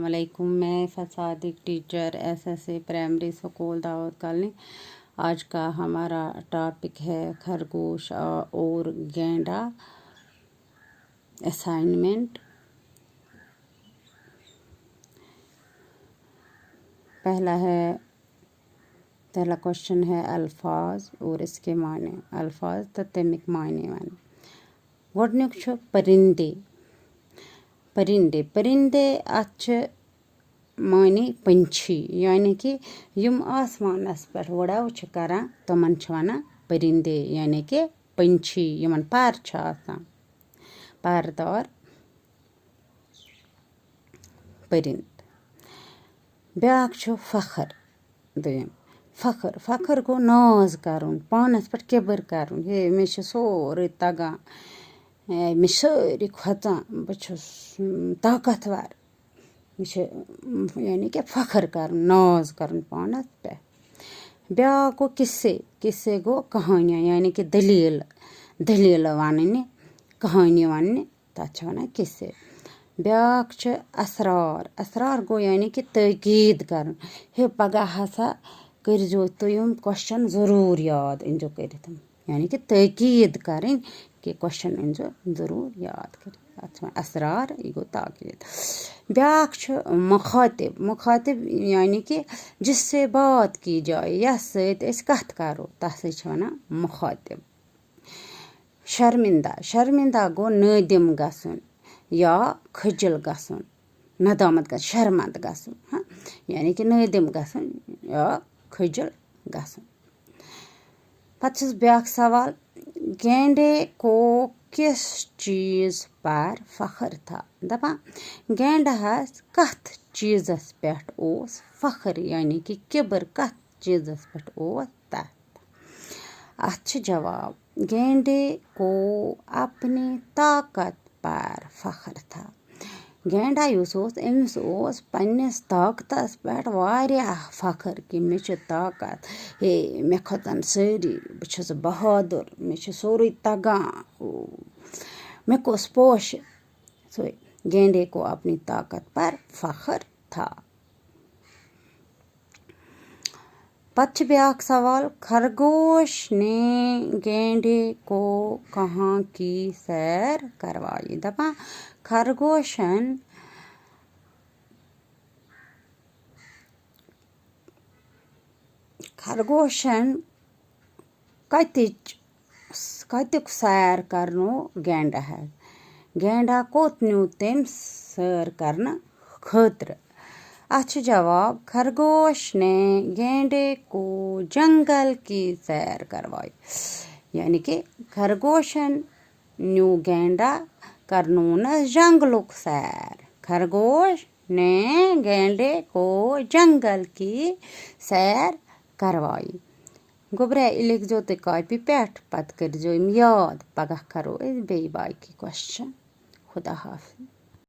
अस्सलामुअलैकुम। मैं फसादिक teacher SSA primary school Dawood colony. आज का हमारा टॉपिक है खरगोश और गैंडा। असाइनमेंट। पहला क्वेश्चन है अल्फाज और इसके माने। अल्फाज तो तमिक माने वन गोडनुक छ परिंदे। परिंदे परिंदे अच्छ माने पंछी, यानी कि यम आसमानस पे वड़ाव छ करान तमन छ वनान परिंदे, यानी कि पंछी यमन पर छ आसान, परदार परिंद। ब्याक छ फखर। दोयम फखर। फखर गो नाज करुन, पानस पे किबर करुन, हे मे छ सोरे तगान, मे सारी खोचान, बछुस ताकतवर, यानी कि फखर कर नाज कर पानस पे। ब्याक गो किस्से। किस्से गो कहानियाँ, यानी कि दलील दलील वन कहानी वन तथ वन किस्से। ब्याक छ असरार। असरार गो यानी कि तकीद कर, हे पगह हसा करजो तुम क्वेश्चन जरूर याद इनजो कर, यानी कि तकीद करें कि क्वेश्चन इनजो जरूर याद कर। असरार ये गो ताकीद। ब्याक छ मुखातिब। मुखातिब यानी कि जिससे बात की जाए, यस कथ करो तसे छ वनान मुखातिब। शर्मिंदा। शर्मिंदा गो नदिम गसन या खजल गसन, नदामत गसन, शर्मंद गसन, हाँ, यानी कि नदिम गसन या खजल गसन। पछस ब्याक सवाल, गेंडे को किस चीज पर फखर था? दपा गेंडहस कथ चीजस पेट ओस फखर, यानी कि किबर कथ चीजस पेट ओस तथ। अच्छ जवाब, गेंडे को अपनी ताकत पर फखर था। गेंडा युस ओस अमिस ओस पन्निस ताकतस पेट वारियाह फखर कि मे छ ताकत, हे मे खोतन सारी, बह छस बहादुर, मे छ सोरे तगान, मे कोस पोश। गेंडे को अपनी ताकत पर फखर था। पछ ब्याक सवाल, खरगोश ने गेंडे को कहाँ की सैर करवाई? दपा खरगोशन खरगोशन कतिक सैर करनो गेंडा है। गेंडा कोत न्यू तम सैर करना खतर। अच्छा जवाब, खरगोश ने गेंडे को जंगल की सैर करवाई, यानी कि खरगोशन न्यू गेंडा करनो न जंगलुक सैर। खरगोश ने गेंडे को जंगल की सैर करवाई। गोबरे लिख जो तो कॉपी पेट पत कर जो याद, पगह करो बे बाकी क्वेश्चन। खुदा हाफिज।